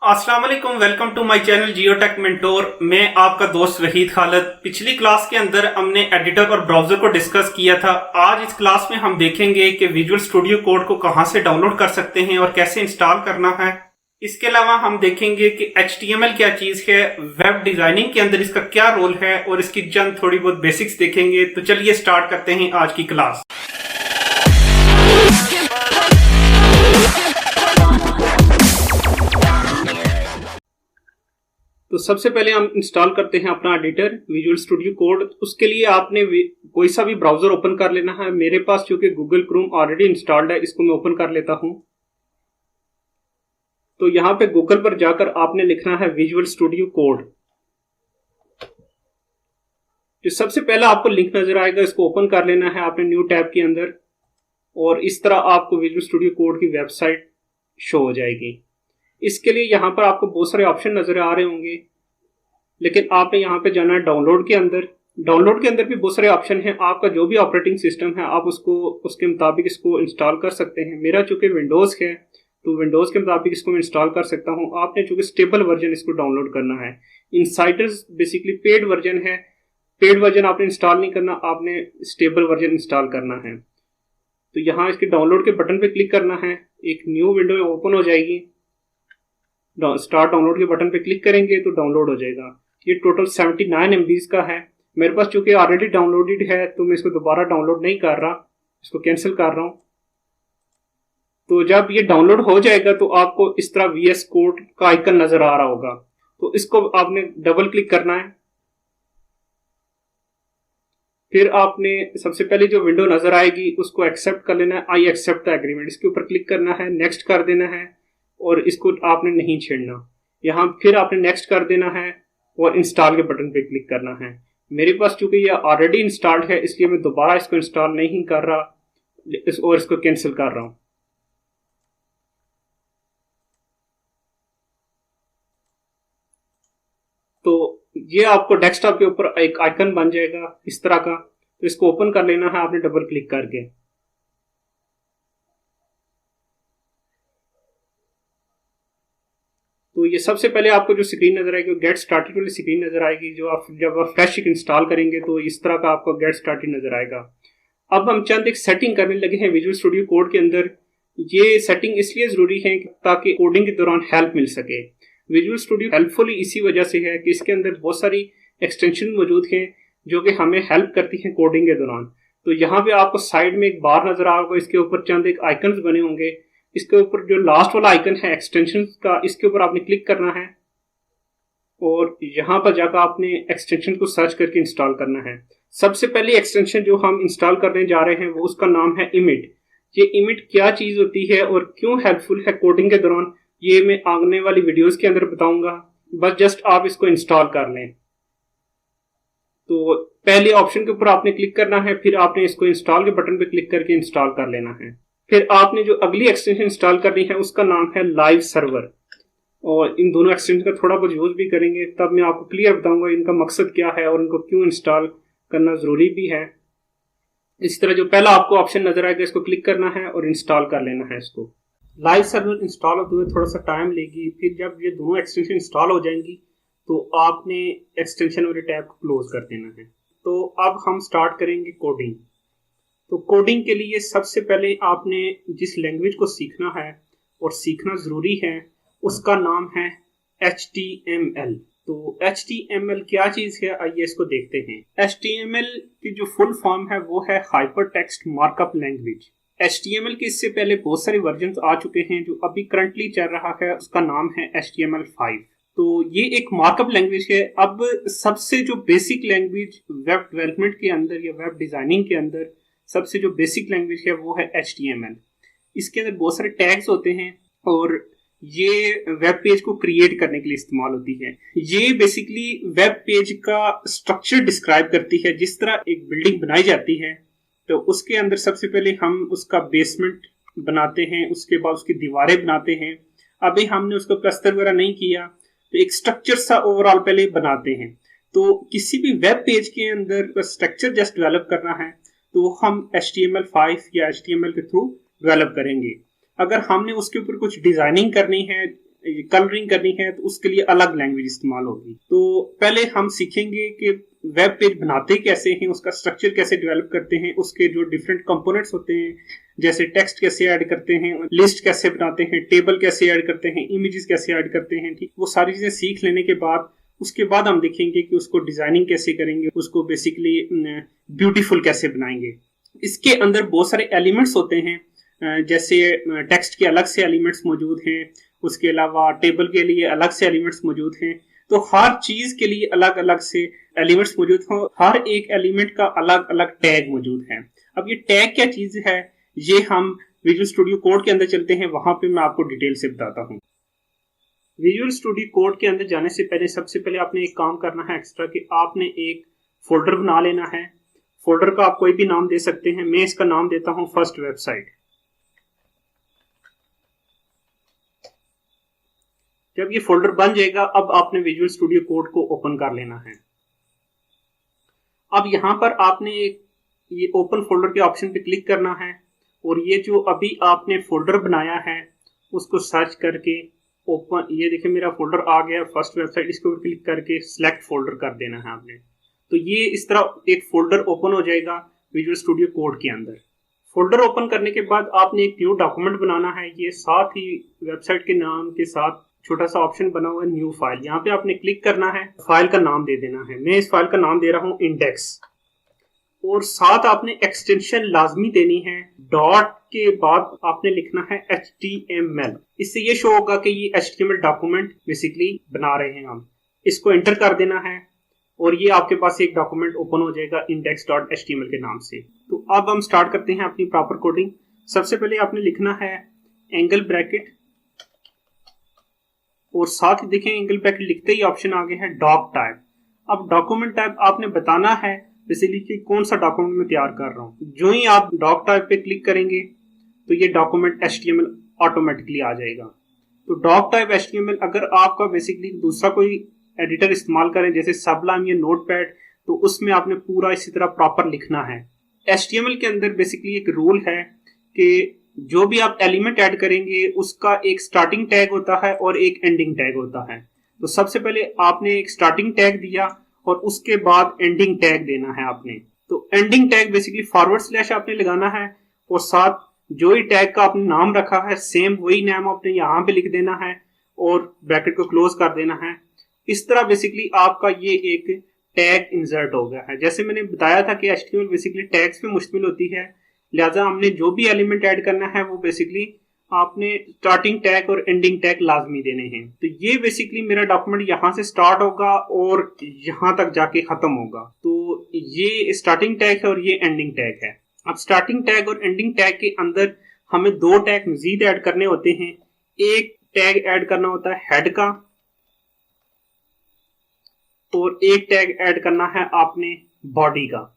अस्सलाम वालेकुम, welcome to my channel Geotech Mentor. मैं आपका दोस्त वहीद खालिद। पिछली क्लास के अंदर हमने एडिटर और ब्राउजर को डिस्कस किया था। आज इस क्लास में हम देखेंगे कि विजुअल स्टूडियो कोड को कहां से डाउनलोड कर सकते हैं और कैसे इंस्टॉल करना है। इसके अलावा हम देखेंगे कि HTML क्या चीज है, वेब डिजाइनिंग के अंदर इसका क्या रोल है और इसकी चंद थोड़ी बहुत बेसिक्स देखेंगे। तो चलिए स्टार्ट करते हैं आज की क्लास। तो सबसे पहले हम इंस्टॉल करते हैं अपना एडिटर विजुअल स्टूडियो कोड। उसके लिए आपने कोई सा भी ब्राउजर ओपन कर लेना है। मेरे पास चूंकि गूगल क्रोम ऑलरेडी इंस्टॉल्ड है, इसको मैं ओपन कर लेता हूं। तो यहां पे गूगल पर जाकर आपने लिखना है विजुअल स्टूडियो कोड। जो सबसे पहला आपको लिंक नजर आएगा, इसको ओपन कर लेना है आपने न्यू टैब के अंदर, और इस तरह आपको विजुअल स्टूडियो कोड की वेबसाइट शो हो जाएगी। इसके लिए यहाँ पर आपको बहुत सारे ऑप्शन नजर आ रहे होंगे, लेकिन आपने यहाँ पे जाना है डाउनलोड के अंदर। डाउनलोड के अंदर भी बहुत सारे ऑप्शन हैं। आपका जो भी ऑपरेटिंग सिस्टम है आप उसको उसके मुताबिक इसको इंस्टॉल कर सकते हैं। मेरा चूंकि विंडोज़ है तो विंडोज़ के मुताबिक इसको मैं इंस्टॉल कर सकता हूँ। आपने चूंकि स्टेबल वर्जन इसको डाउनलोड करना है। इनसाइडर्स बेसिकली पेड वर्जन है। पेड वर्जन आपने इंस्टॉल नहीं करना, आपने स्टेबल वर्जन इंस्टॉल करना है। तो यहाँ इसके डाउनलोड के बटन पे क्लिक करना है, एक न्यू विंडो ओपन हो जाएगी। स्टार्ट डाउनलोड के बटन पे क्लिक करेंगे तो डाउनलोड हो जाएगा। ये टोटल 79 MB का है। मेरे पास चूंकि ऑलरेडी डाउनलोडेड है तो मैं इसको दोबारा डाउनलोड नहीं कर रहा, इसको कैंसिल कर रहा हूं। तो जब ये डाउनलोड हो जाएगा तो आपको इस तरह VS कोड का आइकन नजर आ रहा होगा, तो इसको आपने डबल क्लिक करना है। फिर आपने सबसे पहले जो विंडो नजर आएगी उसको एक्सेप्ट कर लेना है। आई एक्सेप्ट द एग्रीमेंट, इसके ऊपर क्लिक करना है, नेक्स्ट कर देना है और इसको आपने नहीं छेड़ना। यहाँ फिर आपने नेक्स्ट कर देना है और इंस्टॉल के बटन पे क्लिक करना है। मेरे पास चूंकि ये ऑलरेडी इंस्टॉल्ड है इसलिए मैं दोबारा इसको इंस्टॉल नहीं कर रहा और इसको कैंसिल कर रहा हूं। तो ये आपको डेस्कटॉप के ऊपर एक आइकन बन जाएगा इस तरह का। तो इसको ओपन कर लेना है आपने डबल क्लिक करके। तो ये सबसे पहले आपको जो स्क्रीन नजर आएगी गेट स्टार्टेड वाली स्क्रीन नजर आएगी। जो आप जब आप फ्रेश इंस्टॉल करेंगे तो इस तरह का आपको गेट स्टार्टेड नजर आएगा। अब हम चंद एक सेटिंग करने लगे हैं विजुअल स्टूडियो कोड के अंदर। ये सेटिंग इसलिए जरूरी है ताकि कोडिंग के दौरान हेल्प मिल सके। विजुअल स्टूडियो हेल्पफुल इसी वजह से है कि इसके अंदर बहुत सारी एक्सटेंशन मौजूद हैं जो कि हमें हेल्प करती हैं कोडिंग के दौरान। तो यहाँ पे आपको साइड में एक बार नजर आ होगा, इसके ऊपर चंद एक आइकन्स बने होंगे। इसके ऊपर जो लास्ट वाला आइकन है एक्सटेंशन का, इसके ऊपर आपने क्लिक करना है और यहाँ पर जाकर आपने एक्सटेंशन को सर्च करके इंस्टॉल करना है। सबसे पहले एक्सटेंशन जो हम इंस्टॉल करने जा रहे हैं वो उसका नाम है इमिट। ये इमिट क्या चीज होती है और क्यों हेल्पफुल है कोडिंग के दौरान, ये मैं आने वाली वीडियोस के अंदर बताऊंगा। बस जस्ट आप इसको इंस्टॉल कर लें। तो पहले ऑप्शन के ऊपर आपने क्लिक करना है, फिर आपने इसको इंस्टॉल के बटन पे क्लिक करके इंस्टॉल कर लेना है। फिर आपने जो अगली एक्सटेंशन इंस्टॉल करनी है उसका नाम है लाइव सर्वर। और इन दोनों एक्सटेंशन का थोड़ा बहुत यूज भी करेंगे, तब मैं आपको क्लियर बताऊंगा इनका मकसद क्या है और इनको क्यों इंस्टॉल करना जरूरी भी है। इस तरह जो पहला आपको ऑप्शन नजर आएगा इसको क्लिक करना है और इंस्टॉल कर लेना है इसको। लाइव सर्वर इंस्टॉल होते हुए थोड़ा सा टाइम लेगी। फिर जब ये दोनों एक्सटेंशन इंस्टॉल हो जाएंगी तो आपने एक्सटेंशन वाले टैब को क्लोज कर देना है। तो अब हम स्टार्ट करेंगे कोडिंग। तो कोडिंग के लिए सबसे पहले आपने जिस लैंग्वेज को सीखना है और सीखना ज़रूरी है उसका नाम है HTML। तो HTML क्या चीज़ है, आइए इसको देखते हैं। HTML की जो फुल फॉर्म है वो है hyper text markup language. HTML के इससे पहले बहुत सारे वर्जन्स आ चुके हैं। जो अभी करंटली चल रहा है उसका नाम है HTML5। तो ये एक मार्कअप लैंग्वेज है। अब सबसे जो बेसिक लैंग्वेज वेब डेवलपमेंट के अंदर या वेब डिज़ाइनिंग के अंदर सबसे जो बेसिक लैंग्वेज है वो है HTML। इसके अंदर बहुत सारे टैग्स होते हैं और ये वेब पेज को क्रिएट करने के लिए इस्तेमाल होती है। ये बेसिकली वेब पेज का स्ट्रक्चर डिस्क्राइब करती है। जिस तरह एक बिल्डिंग बनाई जाती है तो उसके अंदर सबसे पहले हम उसका बेसमेंट बनाते हैं, उसके बाद उसकी दीवारें बनाते हैं। अभी हमने उसको प्लास्टर वगैरह नहीं किया तो एक स्ट्रक्चर सा ओवरऑल पहले बनाते हैं। तो किसी भी वेब पेज के अंदर स्ट्रक्चर जस्ट डेवलप करना है तो हम HTML5 या HTML के थ्रू डेवलप करेंगे। अगर हमने उसके ऊपर कुछ डिजाइनिंग करनी है कलरिंग करनी है तो उसके लिए अलग लैंग्वेज इस्तेमाल होगी। तो पहले हम सीखेंगे कि वेब पेज बनाते कैसे हैं, उसका स्ट्रक्चर कैसे डेवलप करते हैं, उसके जो डिफरेंट कंपोनेंट्स होते हैं जैसे टेक्स्ट कैसे ऐड करते हैं, लिस्ट कैसे बनाते हैं, टेबल कैसे ऐड करते हैं, इमेजेस कैसे ऐड करते हैं, ठीक, वो सारी चीजें सीख लेने के बाद उसके बाद हम देखेंगे कि उसको डिजाइनिंग कैसे करेंगे, उसको बेसिकली ब्यूटीफुल कैसे बनाएंगे। इसके अंदर बहुत सारे एलिमेंट्स होते हैं, जैसे टेक्स्ट के अलग से एलिमेंट्स मौजूद हैं, उसके अलावा टेबल के लिए अलग से एलिमेंट्स मौजूद हैं। तो हर चीज के लिए अलग अलग से एलिमेंट्स मौजूद हो, हर एक एलिमेंट का अलग अलग टैग मौजूद है। अब ये टैग क्या चीज है, ये हम विजुअल स्टूडियो कोड के अंदर चलते हैं, वहां पे मैं आपको डिटेल से बताता हूँ। विजुअल स्टूडियो कोड के अंदर जाने से पहले सबसे पहले आपने एक काम करना है एक्स्ट्रा, कि आपने एक फोल्डर बना लेना है। फोल्डर का आप कोई भी नाम दे सकते हैं, मैं इसका नाम देता हूं फर्स्ट वेबसाइट। जब ये फोल्डर बन जाएगा, अब आपने विजुअल स्टूडियो कोड को ओपन कर लेना है। अब यहां पर आपने ये ओपन फोल्डर के ऑप्शन पे क्लिक करना है, और ये जो अभी आपने फोल्डर बनाया है उसको सर्च करके ओपन, ये देखिए मेरा फोल्डर आ गया फर्स्ट वेबसाइट, इसके ऊपर क्लिक करके सिलेक्ट फोल्डर कर देना है आपने। तो ये इस तरह एक फोल्डर ओपन हो जाएगा विजुअल स्टूडियो कोड के अंदर। फोल्डर ओपन करने के बाद आपने एक न्यू डॉक्यूमेंट बनाना है, ये साथ ही वेबसाइट के नाम के साथ छोटा सा ऑप्शन बना हुआ है न्यू फाइल, यहाँ पे आपने क्लिक करना है, फाइल का नाम दे देना है। मैं इस फाइल का नाम दे रहा हूँ इंडेक्स, और साथ आपने एक्सटेंशन लाजमी देनी है, डॉट के बाद आपने लिखना है HTML। इससे ये शो होगा कि ये HTML डॉक्यूमेंट बेसिकली बना रहे हैं हम। इसको एंटर कर देना है और ये आपके पास एक डॉक्यूमेंट ओपन हो जाएगा index.html के नाम से। तो अब हम स्टार्ट करते हैं अपनी प्रॉपर कोडिंग। सबसे पहले आपने लिखना है एंगल ब्रैकेट, और साथ ही देखें एंगल ब्रैकेट लिखते ही ऑप्शन आ गया है डॉक टाइप। अब डॉक्यूमेंट टाइप आपने बताना है बेसिकली कि कौन सा डॉक्यूमेंट मैं तैयार कर रहा हूँ। जो ही आप डॉक टाइप पे क्लिक करेंगे तो ये डॉक्यूमेंट HTML ऑटोमेटिकली आ जाएगा। तो डॉक टाइप HTML, अगर आपका बेसिकली दूसरा कोई एडिटर इस्तेमाल करें जैसे सबलाइम या नोटपैड, तो उसमें आपने पूरा इसी तरह प्रॉपर लिखना है। HTML के अंदर बेसिकली एक रूल है कि जो भी आप एलिमेंट ऐड करेंगे उसका एक स्टार्टिंग टैग होता है और एक एंडिंग टैग होता है। तो सबसे पहले आपने एक स्टार्टिंग टैग दिया और उसके बाद एंडिंग टैग देना है आपने। तो ending tag basically forward slash आपने लगाना है, और साथ जो ही टैग का आपने नाम रखा है सेम वही नाम आपने यहाँ पे लिख देना है और ब्रैकेट को क्लोज कर देना है। इस तरह बेसिकली आपका ये एक टैग इंसर्ट हो गया है। जैसे मैंने बताया था कि HTML बेसिकली टैग्स पे मुश्तमिल होती है, लिहाजा हमने जो भी एलिमेंट ऐड करना है वो बेसिकली आपने स्टार्टिंग टैग और एंडिंग टैग लाजमी देने हैं। तो ये बेसिकली मेरा डॉक्यूमेंट यहाँ से स्टार्ट होगा और यहाँ तक जाके खत्म होगा। तो ये स्टार्टिंग टैग है और ये एंडिंग टैग है। अब स्टार्टिंग टैग और एंडिंग टैग के अंदर हमें दो टैग मजीद ऐड करने होते हैं। एक टैग ऐड करना होता है हेड का, और एक टैग ऐड करना है आपने बॉडी का।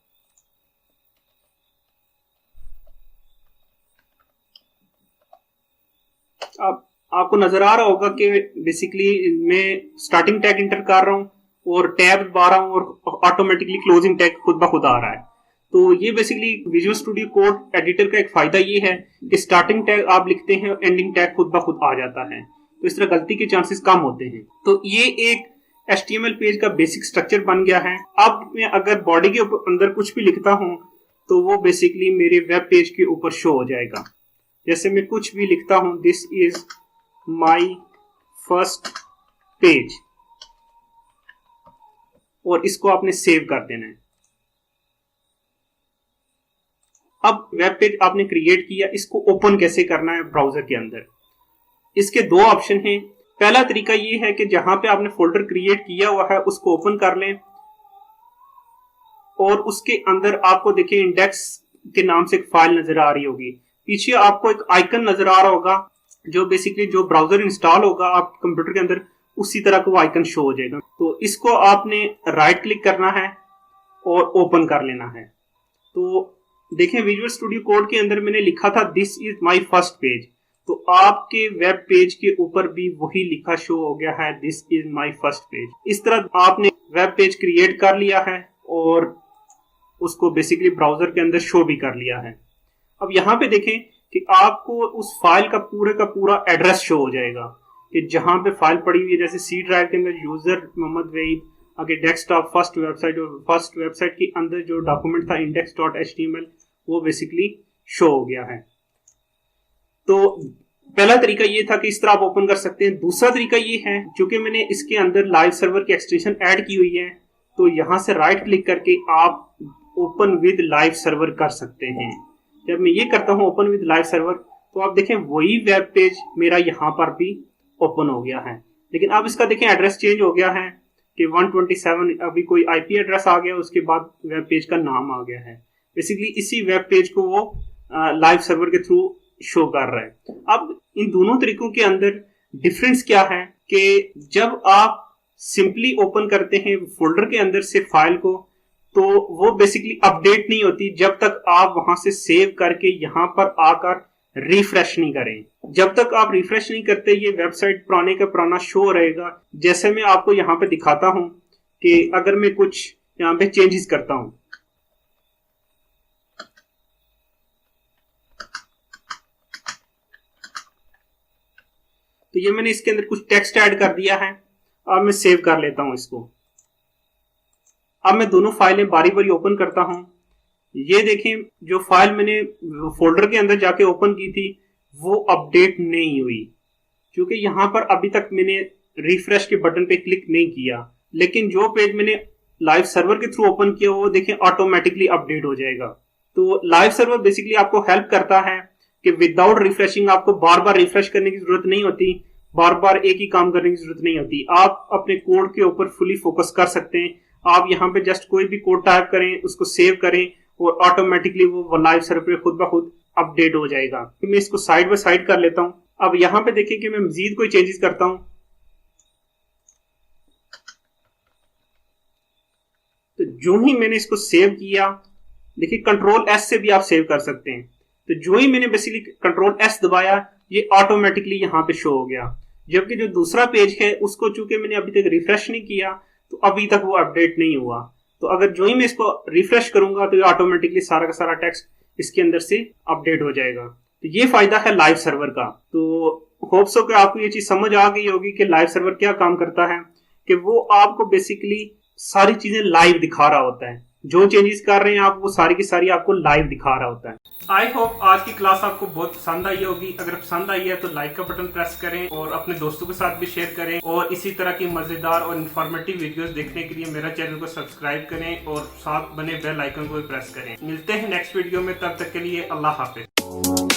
अब आपको नजर आ रहा होगा कि बेसिकली मैं स्टार्टिंग टैग इंटर कर रहा हूं और टैब दबा रहा हूं और ऑटोमेटिकली क्लोजिंग टैग खुद ब खुद आ रहा है। तो ये basically visual studio code editor का एक फायदा ये है कि स्टार्टिंग टैग आप लिखते हैं और एंडिंग टैग खुद ब खुद आ जाता है, तो इस तरह गलती के चांसेस कम होते हैं। तो ये एक HTML पेज का बेसिक स्ट्रक्चर बन गया है। अब मैं अगर बॉडी के अंदर कुछ भी लिखता हूं तो वो बेसिकली मेरे वेब पेज के ऊपर शो हो जाएगा। जैसे मैं कुछ भी लिखता हूं, this is my first page, और इसको आपने सेव कर देना है। अब वेब पेज आपने क्रिएट किया, इसको ओपन कैसे करना है ब्राउजर के अंदर। इसके दो ऑप्शन हैं। पहला तरीका ये है कि जहां पे आपने फोल्डर क्रिएट किया हुआ है उसको ओपन कर लें, और उसके अंदर आपको देखिए इंडेक्स के नाम से एक फाइल नजर आ रही होगी। पीछे आपको एक आइकन नजर आ रहा होगा जो बेसिकली जो ब्राउजर इंस्टॉल होगा आपके कंप्यूटर के अंदर उसी तरह का वो आइकन शो हो जाएगा। तो इसको आपने राइट क्लिक करना है और ओपन कर लेना है। तो देखें विजुअल स्टूडियो कोड के अंदर मैंने लिखा था this is my first page, तो आपके वेब पेज के ऊपर भी वही लिखा शो हो गया है this is my first page. इस तरह आपने वेब पेज क्रिएट कर लिया है और उसको बेसिकली ब्राउजर के अंदर शो भी कर लिया है। अब यहाँ पे देखें कि आपको उस फाइल का पूरा एड्रेस शो हो जाएगा। कि जहां पे फाइल पड़ी हुई है, जैसे सी ड्राइव के अंदर यूजर मोहम्मद वहीद, आगे डेस्कटॉप फर्स्ट वेबसाइट, और फर्स्ट वेबसाइट के अंदर जो डॉक्यूमेंट था index.html वो बेसिकली शो हो गया है। तो पहला तरीका ये था कि इस तरह आप ओपन कर सकते हैं। दूसरा तरीका ये है, चूंकि मैंने इसके अंदर लाइव सर्वर की एक्सटेंशन ऐड की हुई है, तो यहां से राइट क्लिक करके आप ओपन विद लाइव सर्वर कर सकते हैं। जब मैं ये करता हूं ओपन विद लाइव सर्वर, तो आप देखें वही वेब पेज मेरा यहां पर भी ओपन हो गया है। लेकिन अब इसका देखें एड्रेस चेंज हो गया है कि 127 अभी कोई आईपी एड्रेस आ गया, उसके बाद वेब पेज का नाम आ गया है। बेसिकली इसी वेब पेज को वो लाइव सर्वर के थ्रू शो कर रहा है। अब इन दोनों तरीकों के अंदर डिफरेंस क्या है कि जब आप सिंपली ओपन करते हैं फोल्डर के अंदर से फाइल को, तो वो बेसिकली अपडेट नहीं होती जब तक आप वहां से सेव करके यहां पर आकर रिफ्रेश नहीं करें। जब तक आप रिफ्रेश नहीं करते ये वेबसाइट पुराने का पुराना शो रहेगा। जैसे मैं आपको यहाँ पे दिखाता हूं कि अगर मैं कुछ यहाँ पे चेंजेस करता हूं, तो ये मैंने इसके अंदर कुछ टेक्स्ट ऐड कर दिया है। अब मैं सेव कर लेता हूं इसको। अब मैं दोनों फाइलें बारी बारी ओपन करता हूं। ये देखें, जो फाइल मैंने फोल्डर के अंदर जाके ओपन की थी वो अपडेट नहीं हुई, क्योंकि यहां पर अभी तक मैंने रिफ्रेश के बटन पे क्लिक नहीं किया। लेकिन जो पेज मैंने लाइव सर्वर के थ्रू ओपन किया वो देखें ऑटोमेटिकली अपडेट हो जाएगा। तो लाइव सर्वर बेसिकली आपको हेल्प करता है कि विदाउट रिफ्रेशिंग आपको बार बार रिफ्रेश करने की जरूरत नहीं होती, बार बार एक ही काम करने की जरूरत नहीं होती। आप अपने कोड के ऊपर फुली फोकस कर सकते हैं। आप यहाँ पे जस्ट कोई भी कोड टाइप करें, उसको सेव करें और ऑटोमेटिकली वो लाइव सर्वर पे खुद ब खुद अपडेट हो जाएगा। तो मैं इसको साइड बाय साइड कर लेता हूं। अब यहां पे देखिए कि मैं मजीद कोई चेंजेस करता हूं, तो जो ही मैंने इसको सेव किया, देखिए कंट्रोल एस से भी आप सेव कर सकते हैं। तो जो ही मैंने बेसिकली कंट्रोल एस दबाया, ये ऑटोमेटिकली यहां पे शो हो गया। जबकि जो दूसरा पेज है उसको चूंकि मैंने अभी तक रिफ्रेश नहीं किया, तो अभी तक वो अपडेट नहीं हुआ। तो अगर जो ही मैं इसको रिफ्रेश करूंगा तो ये ऑटोमेटिकली सारा का सारा टेक्स्ट इसके अंदर से अपडेट हो जाएगा। तो ये फायदा है लाइव सर्वर का। तो होप्स हो कि आपको ये चीज समझ आ गई होगी कि लाइव सर्वर क्या काम करता है, कि वो आपको बेसिकली सारी चीजें लाइव दिखा रहा होता है। जो चेंजेस कर रहे हैं आप, वो सारी की सारी आपको लाइव दिखा रहा होता है। आई होप आज की क्लास आपको बहुत पसंद आई होगी। अगर पसंद आई है तो लाइक का बटन प्रेस करें और अपने दोस्तों के साथ भी शेयर करें। और इसी तरह की मजेदार और इन्फॉर्मेटिव वीडियोस देखने के लिए मेरा चैनल को सब्सक्राइब करें और साथ बने बेल आइकन को भी प्रेस करें। मिलते हैं नेक्स्ट वीडियो में, तब तक के लिए अल्लाह हाफिज।